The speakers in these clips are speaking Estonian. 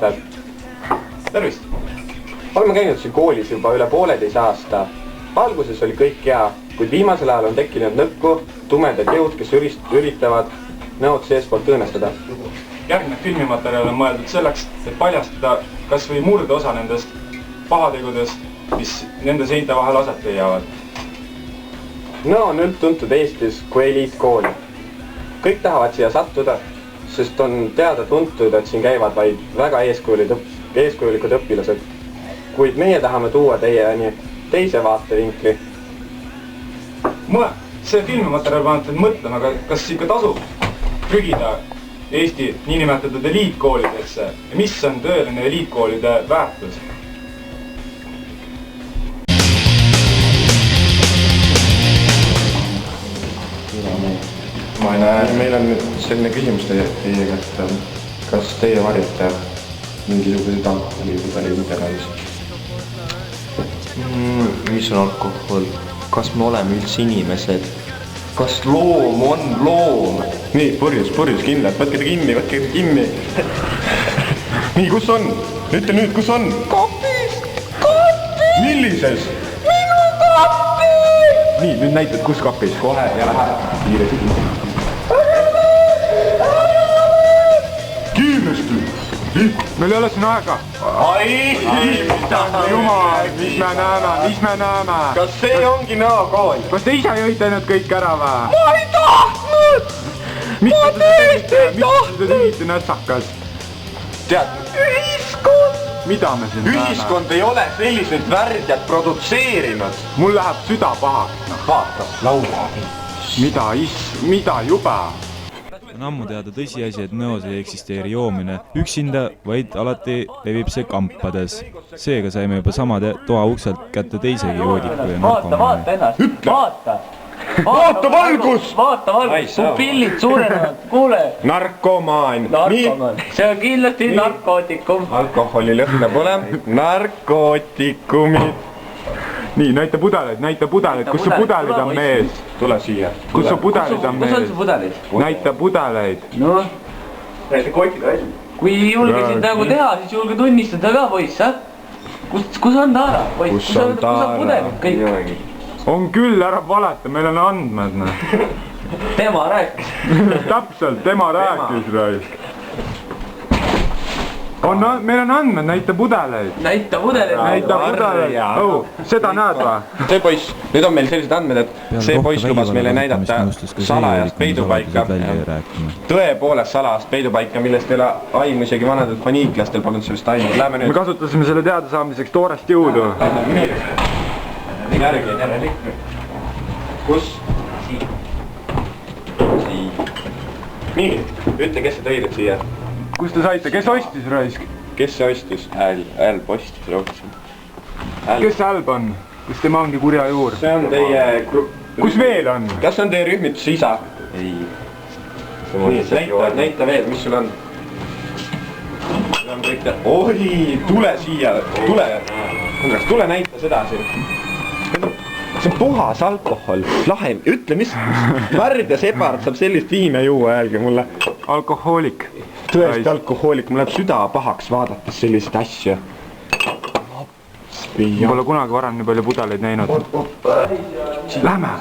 vaatajad! Tervist! Oleme käinud siin koolis juba üle 1,5 aasta. Alguses oli kõik hea, kuid viimasel ajal on tekkinud nõkku tumedad jõud, kes üritavad näod seespoolt õõnestada. Järgnev filmimaterjal on mõeldud selleks, et paljastada kas või murde osa nendest pahategudest, mis nende seinte vahel aset leiavad. Nõo on üldtuntud Eestis kui eliitkool. Kõik tahavad siia sattuda, sest on teada tuntud, et siin käivad vaid väga eeskujulikud õpilased. Kuid meie tahame tuua teieni teise vaatevinkli. See filmimaterjal paneb teid mõtlema, kas ikka tasub prügida Eesti niinimetatud eliitkoolidesse ja mis on tõeline eliitkoolide väärtus? Ma ei näe, meil on nüüd selline küsimus teiega, et kas teie varjate mingisuguseid alkoholipudeleid internetis? Mis on alkohol? Kas me oleme üldse inimesed? Kas loom on loom? Nii, purjus kindlalt, võtke ta kinni. Nii, kus on? Ütle nüüd, kus on? Kapis! Millises? Minu kapis! Nii, nüüd näitad, kus kapis? Kohe ja lähe. Kiiresti. Kiiresti! Meil ei ole siin aega. Jumal, mis me näeme? Kas see ongi nõokool? Kas te ise jõite nüüd kõik ära või? Ma ei tahtnud! Ma tõesti ei tahtnud! Miks te tegite nätsakas? Tead, Ühiskond! Mida me siin näeme? ühiskond ei ole selliseid värdjad produtseerinud. Mul läheb süda pahaks. Vaata, laula. Mida juba? On ammu teada tõsiasi, et nõos ei eksisteeri joomine üksinda, vaid alati levib see kampades. Seega saime juba sama toa ukselt kätte teisegi joodiku ja narkomaani. Vaata ennast, vaata! Vaata valgus! Vaata valgus, pupillid suurenevad, kuule! Narkomaan. See on kindlasti narkootikum. Alkoholi lõhna pole. Narkootikumid. Nii, näita pudeleid, kus su pudelid on mees? Tule siia. Kus su pudelid on mees? Kus on su pudelid? Näita pudeleid. No, Näita kotid välja. kui julgesid nagu teha, siis julge tunnistada ka, poiss, Kus on Taara, poiss? Kus on pudelid kõik? On küll, ära valeta, meil on andmed. Tema rääkis. Täpselt, tema rääkis, raisk. Meil on andmed, näita pudeleid. Näita pudeleid. Seda näed või? See poiss, nüüd on meil sellised andmed, et see poiss lubas meile näidata salajast peidupaika. Tõepoolest salajast peidupaika, millest ei ole aimu isegi vanadel paniiklastel polnud sellest aimu. Me kasutasime selle teada saamiseks toorest jõudu. Järgi. Kus? Nii, ütle, kes see tõidab siia? Kus te saite? Kes ostis, raisk? Kes see ostis? Älb ostis rohkem. Kes Älb on? Kas tema ongi kurja juur? See on teie... Kus veel on? Kas on teie rühmituse isa? Ei. Näita veel, mis sul on? Oi, tule siia. Tule näita seda siin. See on puhas alkohol. Lahe, ütle, mis värd ja sebard saab sellist viina juua, öelge mulle. Alkohoolik. Tõesti alkohoolik, mul läheb süda pahaks vaadates selliseid asju. Pole kunagi varem nii palju pudeleid näinud. Lähme!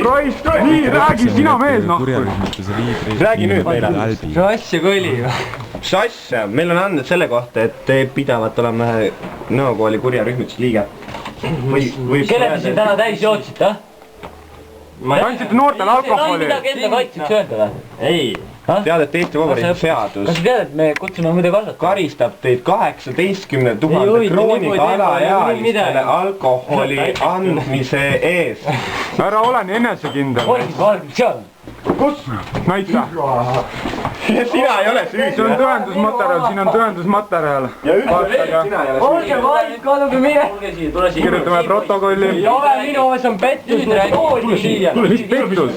Raisk, nii, räägi sina mees, Räägi nüüd meile. See asja kui oli ju. Mis asja? Meil on andnud selle kohta, et te pidavat olema nõokooli kurja rühmituse liige. Kelle te siin täna täis jootsite, Tantsite noortele alkoholi. Midagi enda kaitseks öelda või? Ei. Tead, et Eesti Vabariigi seadus Kas sa tead, et me kutsume muide kasvatada? karistab teid 18 000 krooniga alaealistele alkoholi andmise ees. Ära ole nii enesekindel. Valgis seal. Kus? Näita. Sina ei ole süüdi. See on tõendusmaterjal, siin on tõendusmaterjal. Ja ütle veel, sina ei ole Olge valgis, kaduge mine. Kirjutame protokolli. Ole minu oas on pettus. Mis pettus?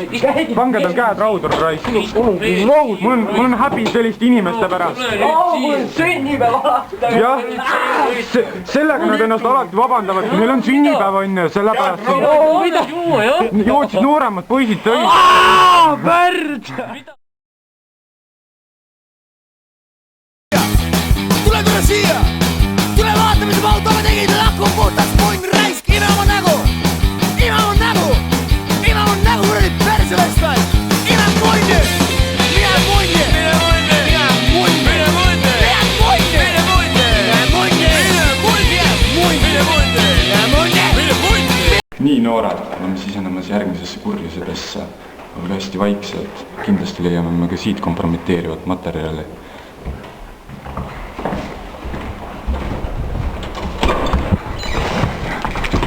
Pange tal käed raudu, raisk. Mul on häbi selliste inimeste pärast. Mul on sünnipäev alati. Jah, sellega nad ennast alati vabandavad, kui meil on sünnipäev on ju, sellepärast. Mida juua, jah? Jootsid nooremad poisid tõi. Värd! nii noored, oleme sisenemas järgmisesse kurjusedesse. Olge hästi vaikselt, kindlasti leiame me ka siit kompromiteerivat materjali.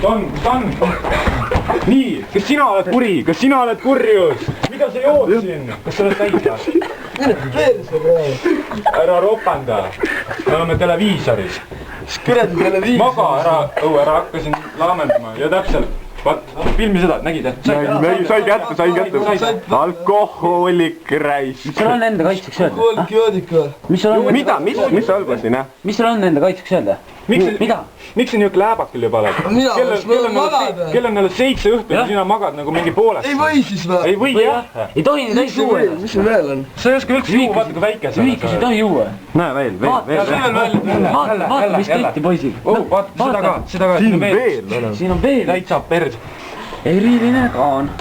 Don! Nii, kas sina oled kuri? Kas sina oled kurjus? Mida sa jood siin? Kas sa oled täitsa? Ära ropanda. Me oleme televiisoris. Maga, ära hakka siin laamendama. Ja täpselt, vaat, filmi seda, nägid, et? Sai kätte. Alkohoolik räis. Mis sul on enda kaitseks öelda? Mida? Mis sa algasin, jah? Mis sul on enda kaitseks öelda? Mida? Miks sa niisugune lääbakil juba oled? Kell on jälle 7 õhtul ja sina magad nagu mingi poolest. Ei või siis või? Ei või jah. Ei tohi nii täis juua. Mis sul veel on? Sa ei oska üldse juua, vaata kui väike sa oled. Lühikesi ei tohi juua. Näe veel. Vaata, mis tehti poisil. Vaata, seda ka. Siin veel. Siin on veel. Täitsa perd. Eriline kaan.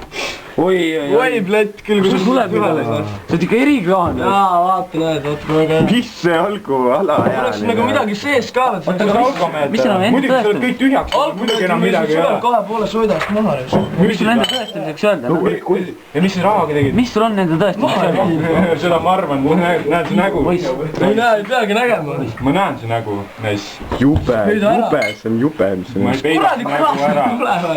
Oi, plett küll. Kus tuleb midagi? See on ikka erikaan. Jaa, vaata näed, vaata kui väga. Mis see olgu alaealine? Oleks nagu midagi sees ka. Mis sul on enda muidugi sa oled tõestamiseks? kõik tühjaks, muidugi enam midagi ei ole. Kahe poole soidast maha. Mis sul enda tõestamiseks öelda? Ja mis sa rahaga tegid? Mis sul on enda tõestamiseks öelda? Seda ma arvan, ma näen su nägu. Ei peagi nägema. Ma näen su nägu, näis. Jube, see on jube, mis Ma ei peida su nägu ära.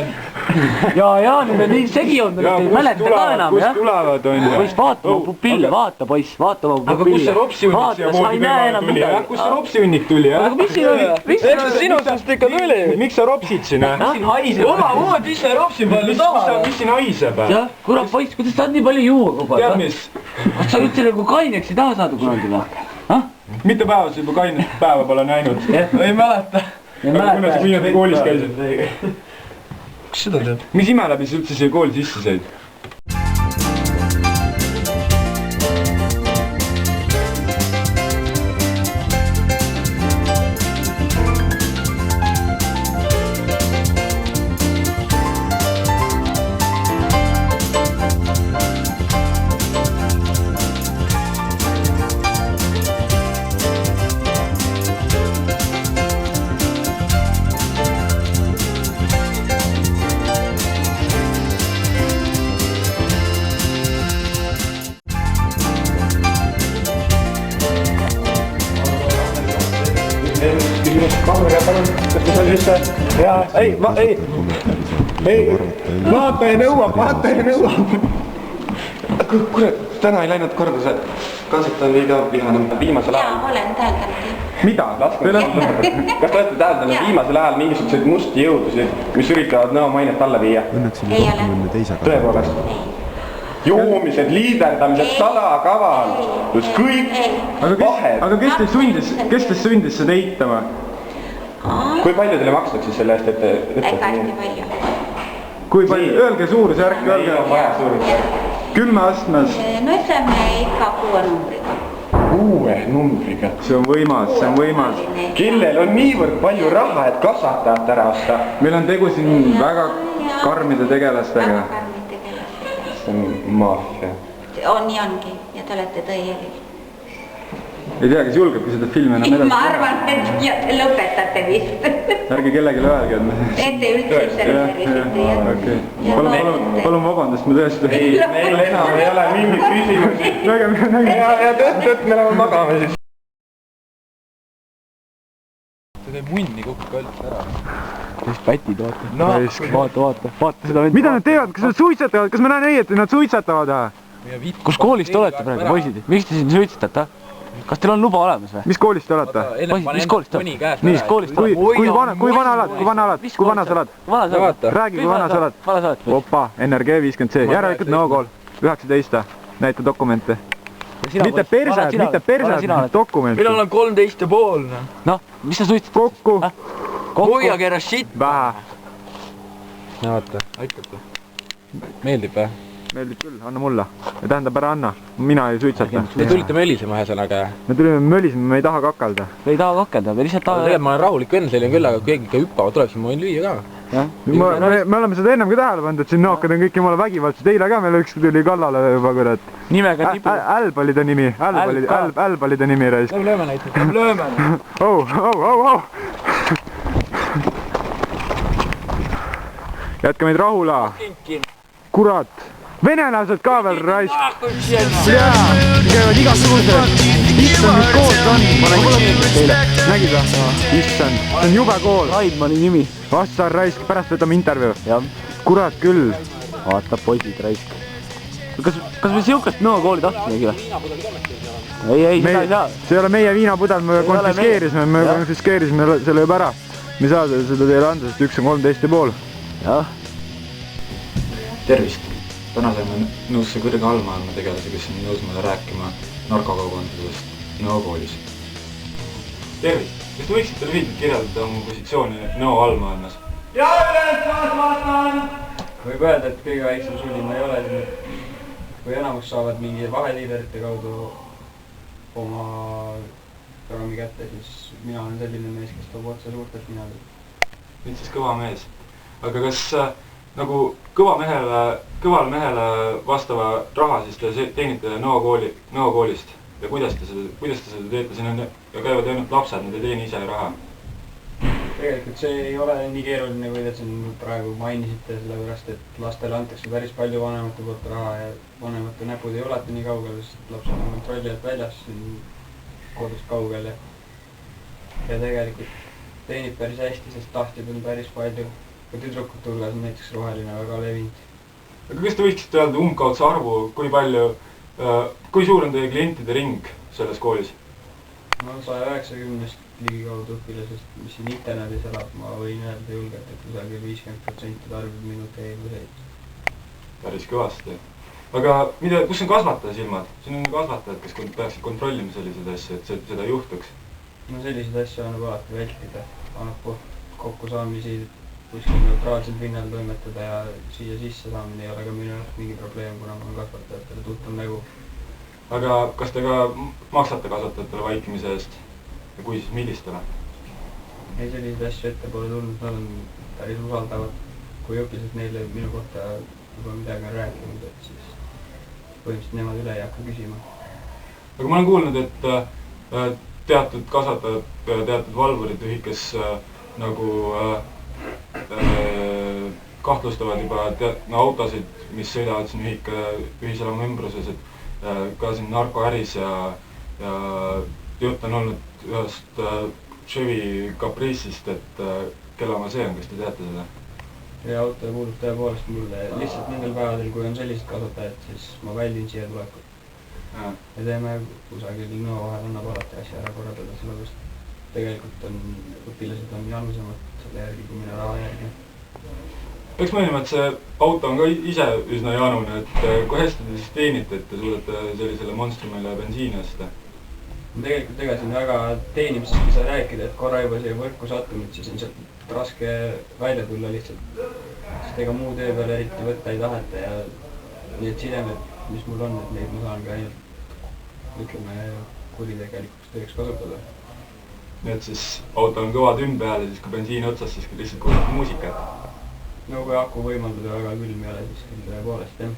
Ja, nüüd on nii segi olnud, et ei mäleta ka enam, jah? Kust tulevad, on ju? Poiss, vaata oma pupille, vaata poiss, vaata oma Aga kus pupille. see ropsihunnik siia moodi kõrvale tuli, jah? Kus see ropsihunnik tuli, jah? Aga mis siin oli? Eks ta sinusest ikka tuli. Miks sa ropsid siin, jah? Oma muud ise ropsi palju tava. Mis siin haiseb? Jah, kurat poiss, kuidas sa oled nii palju juua kogu aeg? Tead mis? Kas sa üldse nagu kaineks ei taha saada kunagi või? Mitte päevas juba kainet päeva pole näinud. Ei mäleta. Aga kuna sa viimati koolis käisid? Kas seda tead? Mis ime läbi sa üldse siia kooli sisse said? Vaata ja nõuab. Kuule, täna ei läinud korda see kaset on liiga vihane viimasel ajal. Jaa, olen täheldanud. Mida? Kas te olete täheldanud viimasel ajal mingisuguseid musti jõudusid, mis üritavad nõo mainet alla viia? Ei ole. Tõepoolest? Joomised, liiderdamised, salakaval, kõik vahed. Aga kes teist sundis seda eitama? Kui palju teile makstakse selle eest, et Ega hästi palju. Kui palju? Öelge suurusjärk, öelge. 10 astmes. No ütleme ikka 6 numbriga. 6 numbriga. See on võimas. Kellel on niivõrd palju raha, et kasvatajat ära osta? Meil on tegu siin väga karmide tegelastega. Väga karmid tegelastega. See on maafia. Nii ongi ja te olete tõelik. Ei tea, kes julgebki seda filmi enam edasi. Ma arvan, et lõpetate vist. Ärge kellelegi öelge, et me... Ette üldse tervisite. Palun vabandust, me tõesti... Meil enam ei ole mingit küsimusi. Ja tõtt, me oleme magame siis. Ta käib munni kokku alt ära. Mis pätid, vaata seda. Mida nad teevad? Kas nad suitsetavad? Kas ma näen õieti, nad suitsetavad? Kus koolis te olete praegu, poisid? Miks te siin suitsetate? Kas teil on luba olemas või? Mis koolist te olete? Mis koolist te olete? Mis koolist te olete? Kui vana sa oled? Räägi, kui vana sa oled? Opa, NRG 50C, järelikult nõukool, 19, näita dokumente. Mitte persed, dokumente. Meil on 13 ja pool. Noh, mis sa suitsetad? Kokku. Hoiage ära shit. Vähe. Vaata, aitab. Meeldib või? Meeldib küll, anna mulle. Tähendab, ära anna. Mina ei suitseta. Te tulite mölisema ühesõnaga. Me tulime mölisema, me ei taha kakelda. Me ei taha kakelda, me lihtsalt taha... Tegelikult ma olen rahulik vend selline küll, aga kui keegi ikka hüppavad tuleb, siis ma võin lüüa ka. Me oleme seda ennem ka tähele pannud, et siin nookad on kõik jumala vägivaldsed. Eile ka meil üks tuli kallale juba kurat. Nimega nipu. Älb oli ta nimi. Älb oli ta nimi reis. Lööme näiteks. Lööme. jätke meid rahula. Kurat. Venelased ka veel raisk. Jaa, käivad igasugused. Issand, mis kool see on? Ma nägin teile. Nägid või? Issand, see on jube kool. Raidmani nimi. Vastsar raisk, pärast võtame intervjuu. Jah. Kurat küll. Vaata poisid raisk. Kas me siukest nõokooli tahtsimegi või? Ei, seda ei saa. See ei ole meie viinapudel, me konfiskeerisime selle juba ära. Me ei saa seda teile anda, sest üks on 13,5. Jah. Tervist! Täna saime nõusse kõrge allmaailma tegelase, kes on nõus meile rääkima narkokaubandusest nõokoolis. Tervist! Kas te võiksite lühidalt kirjeldada oma positsiooni nõo allmaailmas? Ja ülejäänud vaatan! Võib öelda, et kõige väiksem sulima ei ole siin, kui enamus saavad mingi vaheliiderite kaudu oma programmi kätte, siis mina olen selline mees, kes toob otse suurtelt minadelt. Nüüd siis kõva mees. Aga kas nagu kõval mehele vastava raha siis te teenite nõokoolist ja kuidas te seda teete? Siin on ja käivad ainult lapsed, nad ei teeni ise raha. Tegelikult see ei ole nii keeruline, kui te siin praegu mainisite, sellepärast et lastele antakse päris palju vanemate poolt raha ja vanemate näpud ei ulata nii kaugele, sest lapsed on kontrolli alt väljas siin kodust kaugel ja tegelikult teenib päris hästi, sest tahtjad on päris palju. Ka tüdrukute hulgas on näiteks roheline väga levinud. Aga kas te võiksite öelda umbkaudse arvu, kui suur on teie klientide ring selles koolis? No 190 ligikaudu õpilasest, mis siin internetis elab, ma võin öelda julgelt, et kusagil 50% tarbib minu teenuseid. Päris kõvasti. Aga kus on kasvataja silmad? Siin on kasvatajad, kes peaksid kontrollima selliseid asju, et seda ei juhtuks. No selliseid asju annab alati vältida. Annab kokkusaamisi kuskil neutraalsel pinnal toimetada ja siia sisse saamine ei ole ka minu jaoks mingi probleem, kuna ma olen kasvatajatele tuttav nägu. Aga kas te ka maksate kasvatajatele vaikimise eest? Ja kui siis millistele? Ei, selliseid asju ette pole tulnud, nad on päris usaldavad. Kui õpilased neile minu kohta juba midagi on rääkinud, et siis põhimõtteliselt nemad üle ei hakka küsima. Aga ma olen kuulnud, et teatud kasvatajad, teatud valvurid ühikes nagu kahtlustavad juba autosid, mis sõidavad siin ühiselamu ümbruses, et ka siin narkoäris ja jutt on olnud ühest Chevy Caprice'ist, et kelle oma see on, kas te teate seda? See auto kuulub tõepoolest mulle, lihtsalt nendel päevadel, kui on sellised kasvatajad, siis ma väldin siia tulekut. Ja teeme kusagil nõo vahel annab alati asja ära korraldada, sellepärast tegelikult on õpilased on janusemad selle järgi, kui mine raha järgi. Peaks mõelema, et see auto on ka ise üsna janune, et kui hästi te siis teenite, et te suudate sellisele monstrumile bensiini osta? Tegelikult ega siin väga teenimisest ei saa rääkida, et korra juba siia võrku sattumid, siis on sealt raske välja tulla lihtsalt. Sest ega muu töö peale eriti võtta ei taheta ja nii et sidemed, mis mul on, et neid ma saan ka ainult ütleme kuritegelikuks tööks kasutada. Nii et siis auto on kõva tünn peal ja siis kui bensiini otsas, siis lihtsalt kuulab muusikat. No kui aku võimaldada väga külm ei ole, siis küll tõepoolest, jah.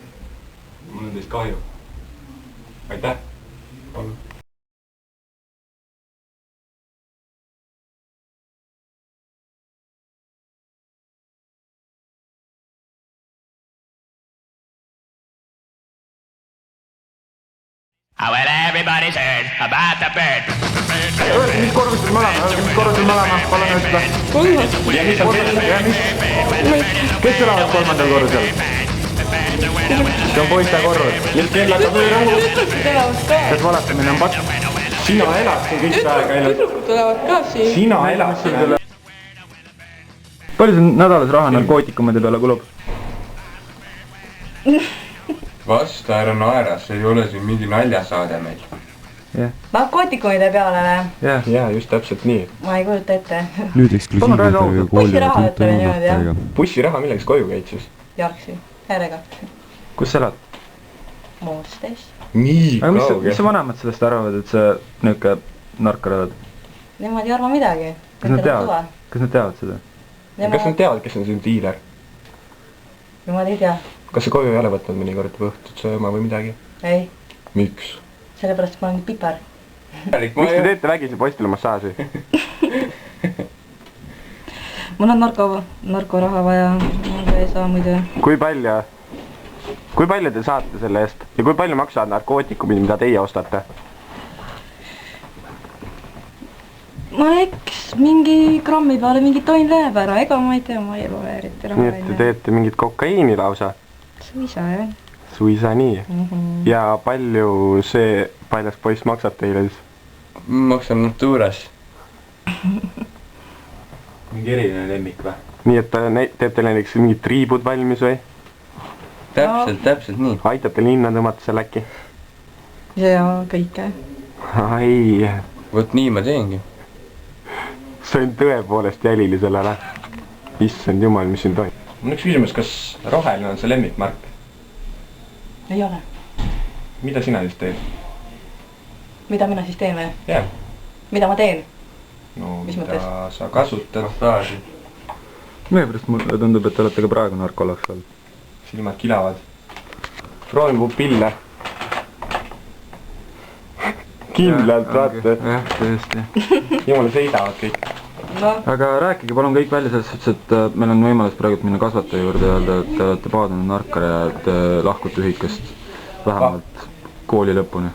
Mul on teist kahju. Aitäh! Palun! Well, everybody's heard about the bird. Öelge, mis korrusel me oleme, palun ütle. Kes elavad kolmandal korrusel? See on poiste korrus. Mis kellaga või rahu? Kas valetamine on patt? Sina elad siin kõik aega ainult. Tüdrukud elavad ka siin. Sina elad siin. Palju see nädalas raha narkootikumide peale kulub? Vasta ära naera, see ei ole siin mingi naljasaade meil. Narkootikumide peale või? Jaa, just täpselt nii. Ma ei kujuta ette. Nüüd eksklusiivintervjuu bussiraha ütleme niimoodi, jah. Bussiraha milleks koju käid siis? Jarksi, härega. Kus sa elad? Moostes. Nii kauge. Mis sa vanemad sellest arvad, et sa niuke narkaravad? Nemad ei arva midagi. Kas nad teavad seda? Kas nad teavad, kes on siin diiler? Nemad ei tea. Kas sa koju ei ole võtnud mõnikord või õhtut sööma või midagi? Ei. Miks? Sellepärast ma olen pipar. Miks te teete vägisi poistile massaaži? Mul on narkoraha vaja. ei saa muidu. Kui palju te saate selle eest ja kui palju maksavad narkootikumid, mida teie ostate? No eks mingi grammi peale mingi tonn läheb ära, ega ma ei tea, ma ei loe eriti raha. Nii et te teete mingit kokaiini lausa? Suisa, jah. Suisa nii? Ja palju see paljas poiss maksab teile siis? Maksan Naturas. Mingi eriline lemmik või? Nii et ta teeb teile näiteks mingid triibud valmis või? Täpselt nii. Aitab teil hinna tõmmata seal äkki? Ja kõike. Ai. Vot nii ma teengi. See on tõepoolest jälili sellele. Issand jumal, mis siin toimub. Mul üks küsimus, kas roheline on see lemmikmark? Ei ole. Mida sina siis teed? Mida mina siis teen või? Jah. Mida ma teen? No, mida sa kasutad? Meie pärast mulle tundub, et te olete ka praegu narkoloogs olnud. Silmad kilavad. Proovin pupille. Kindlalt, vaata. Jah, tõesti. Jumala seisavad kõik. Aga rääkige palun kõik välja selles suhtes, et meil on võimalus praegu minna kasvataja juurde ja öelda, et te olete paadunud narkar ja te lahkute ühikast vähemalt kooli lõpuni.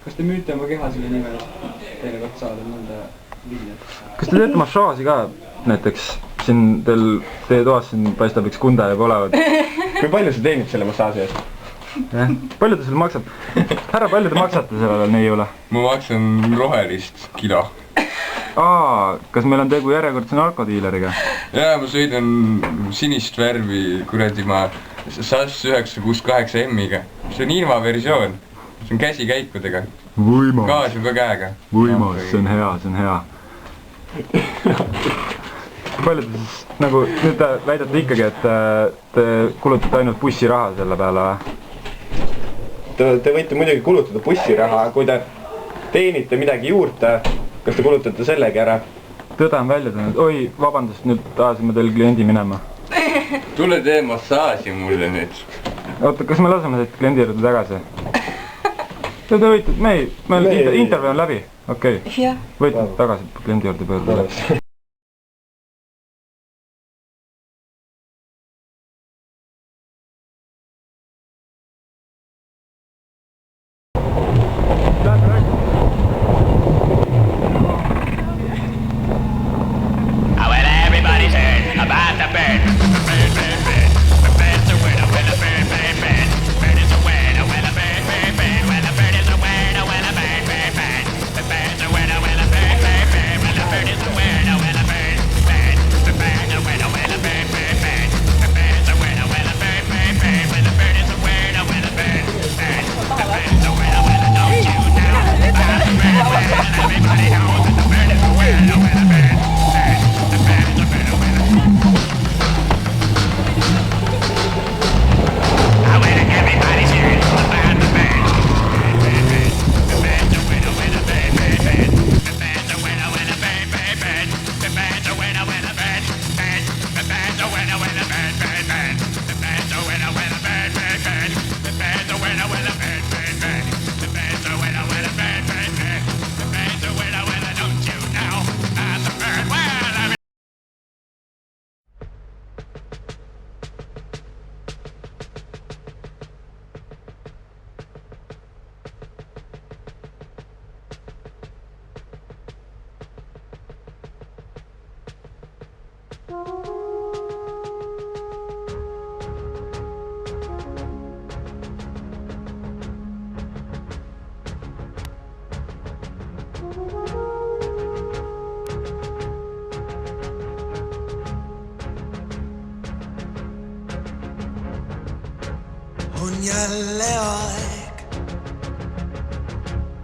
Kas te müüte oma keha selle nimel, et teile kord saada mõnda vilja? Kas te teete massaaži ka näiteks? Siin teie toas siin paistab üks kunda ja olevat. Kui palju sa teenid selle massaaži eest? Palju te selle maksab? Härra, palju te maksate sellele neiule? Ma maksan rohelist kilo. Kas meil on tegu järjekordse narkodiileriga? Jaa, ma sõidan sinist värvi kuradi ma SAS 968 M-iga. See on ilma versioon. See on käsikäikudega. Võimas. Gaas juba käega. Võimas, see on hea, see on hea. Palju te siis, nagu nüüd te väidate ikkagi, et te kulutate ainult bussiraha selle peale? Te võite muidugi kulutada bussiraha, kui te teenite midagi juurde, kas te kulutate sellegi ära? Tõde on välja tulnud. Oi, vabandust, nüüd ajasime teil kliendi minema. Tule tee massaaži mulle nüüd. Oota, kas me laseme teid kliendi juurde tagasi? Te võite, meil intervjuu on läbi. Okei. Võite tagasi kliendi juurde pöörduda. On jälle aeg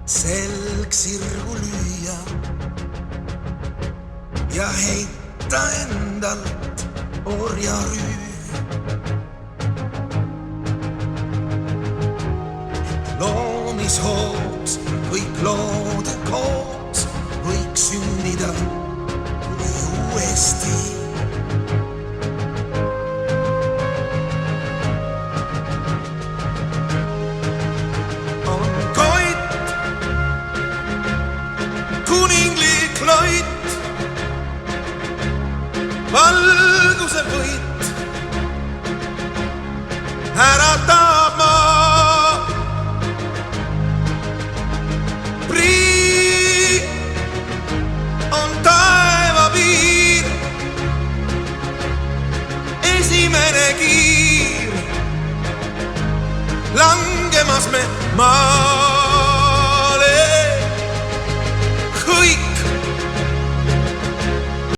selg sirgu lüüa ja heita endalt orjarüü. Loomishooks kõik loode koos võiks sündida uuesti. Valguse võit äratab maa. Priit on taeva piir, esimene kiir, langemas me maa.